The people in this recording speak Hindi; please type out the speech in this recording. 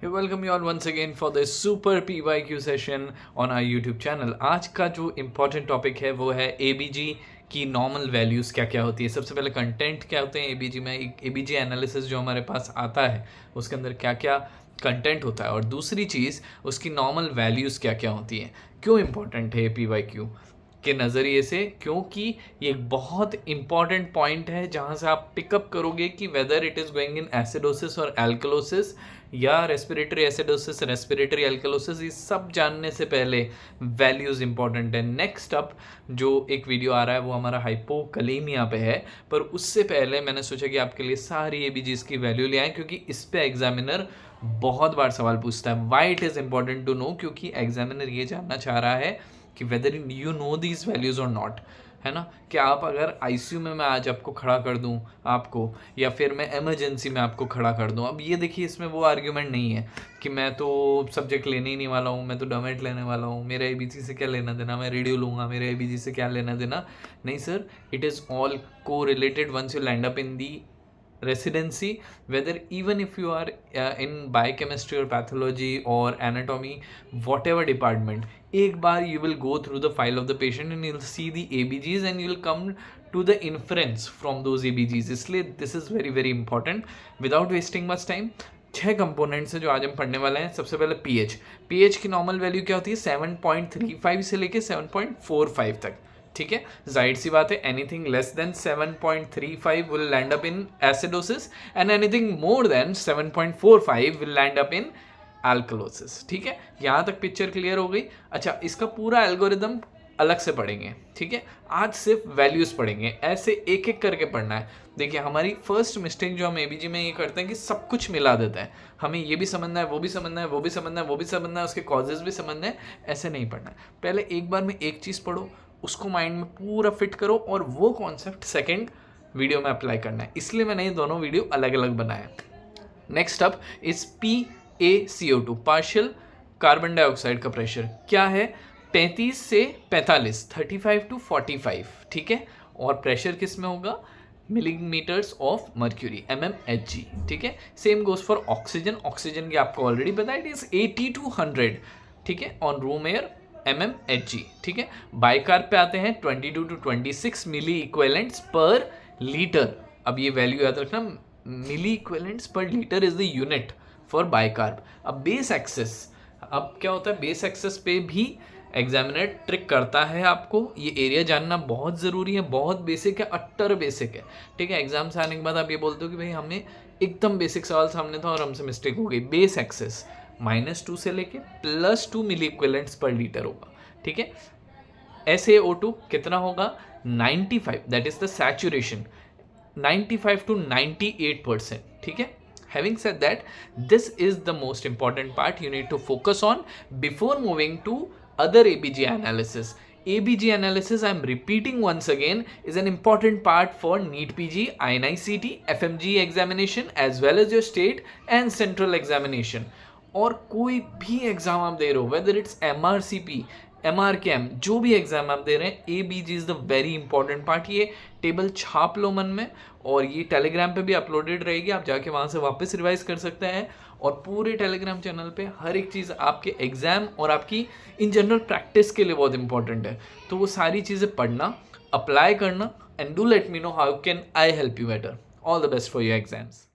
Welcome you all once again for the super PYQ session on our YouTube channel. आज का जो इम्पोर्टेंट टॉपिक है वो है ABG की नॉर्मल वैल्यूज़ क्या क्या होती है। सबसे पहले कंटेंट क्या होते हैं ABG में, एक ABG एनालिसिस जो हमारे पास आता है उसके अंदर क्या क्या कंटेंट होता है, और दूसरी चीज़ उसकी नॉर्मल वैल्यूज़ क्या क्या होती हैं। क्यों इम्पोर्टेंट है PYQ के नज़रिए से, क्योंकि ये एक बहुत इंपॉर्टेंट पॉइंट है जहाँ से आप पिकअप करोगे कि whether it is going in acidosis और एल्कलोसिस या रेस्पिरेटरी एसिडोसिस, रेस्पिरेटरी एल्कलोसिस। ये सब जानने से पहले वैल्यूज़ इंपॉर्टेंट है। नेक्स्ट अप जो एक वीडियो आ रहा है वो हमारा हाइपोकलीमिया पे है, पर उससे पहले मैंने सोचा कि आपके लिए सारी ABGs की वैल्यू ले आएँ, क्योंकि इस पे एग्जामिनर बहुत बार सवाल पूछता है। Why it is important to know, क्योंकि एग्जामिनर ये जानना चाह रहा है कि whether you know these values और नॉट, है ना। कि आप अगर ICU में मैं आज आपको खड़ा कर दूं आपको, या फिर मैं इमरजेंसी में आपको खड़ा कर दूं। अब ये देखिए, इसमें वो आर्ग्यूमेंट नहीं है कि मैं तो सब्जेक्ट लेने ही नहीं वाला हूँ, मैं तो डोमेट लेने वाला हूँ, मेरा ABG से क्या लेना देना, मैं रेडियो लूँगा, मेरे ABG से क्या लेना देना। नहीं सर, इट इज़ ऑल को related once you land up in the residency, whether even if you are in biochemistry or pathology or anatomy, whatever department, एक बार you will go through the file of the patient and you'll see the ABGs and you'll come to the inference from those ABGs। इसलिए this is very very important। without wasting much time, 6 components हैं जो आज हम पढ़ने वाले हैं। सबसे पहले pH की नॉर्मल वैल्यू क्या होती है, 7.35 से लेके 7.45 तक। ठीक है, जाहिर सी बात है, anything less than 7.35 will land up in acidosis and anything more than 7.45 will land up in alkalosis. ठीक है, यहाँ तक पिक्चर क्लियर हो गई। अच्छा, इसका पूरा एल्गोरिदम अलग से पढ़ेंगे। ठीक है, आज सिर्फ वैल्यूज़ पढ़ेंगे, ऐसे एक एक करके पढ़ना है। देखिए, हमारी फर्स्ट मिस्टेक जो हम ABG में ये करते हैं कि सब कुछ मिला देते हैं। हमें ये भी समझना है, वो भी समझना है, वो भी समझना है, वो भी समझना है, उसके कॉजेज भी समझना है। ऐसे नहीं पढ़ना है। पहले एक बार में एक चीज़ पढ़ो, उसको माइंड में पूरा फिट करो, और वो कॉन्सेप्ट सेकंड वीडियो में अप्लाई करना है। इसलिए मैंने ये दोनों वीडियो अलग अलग बनाया। नेक्स्ट अप इस PaCO2, पार्शियल कार्बन डाइऑक्साइड का प्रेशर क्या है, 35 से 45, 35 to 45। ठीक है, और प्रेशर किस में होगा, मिलीमीटर्स ऑफ मर्क्यूरी, mmHg। ठीक है, सेम गोज फॉर ऑक्सीजन की आपको ऑलरेडी पता है, इट इज 80 to 100। ठीक है, ऑन रूम एयर mmHg। ठीक है, बाइकार्ब पे आते हैं 22 to 26 मिली इक्विवेलेंट्स पर लीटर। अब ये वैल्यू याद रखना, मिली इक्विवेलेंट्स पर litre is the unit for bicarb. अब बेस एक्सेस, अब क्या होता है, बेस एक्सेस पे भी एग्जामिनर ट्रिक करता है आपको। ये एरिया जानना बहुत ज़रूरी है, बहुत बेसिक है, अट्टर बेसिक है। ठीक है, एग्जाम से आने के बाद आप ये बोलते हो कि भाई हमें एकदम बेसिक सवाल सामने था और हमसे मिस्टेक हो गई। बेस एक्सेस -2 से लेके +2 मिली इक्विवेलेंट्स पर लीटर होगा। ठीक है, SaO2 कितना होगा, 95, that is the saturation, 95 to 98%। ठीक है, having said that, this is the most important part you need to focus on before moving to other ABG analysis. ABG analysis, I am repeating once again, is an important part for NEET PG, INI-CT, FMG examination as well as your state and central examination। और कोई भी एग्जाम आप दे रहे हो, वेदर इट्स MRCP, MRCAM, जो भी एग्जाम आप दे रहे हैं, ABG is the very important part. ये टेबल छाप लो मन में, और ये टेलीग्राम पे भी अपलोडेड रहेगी, आप जाके वहाँ से वापस रिवाइज कर सकते हैं। और पूरे टेलीग्राम चैनल पे हर एक चीज़ आपके एग्जाम और आपकी इन जनरल प्रैक्टिस के लिए बहुत इंपॉर्टेंट है। तो वो सारी चीज़ें पढ़ना, अप्लाई करना, and do let me know how can I help you better. All the best for your exams.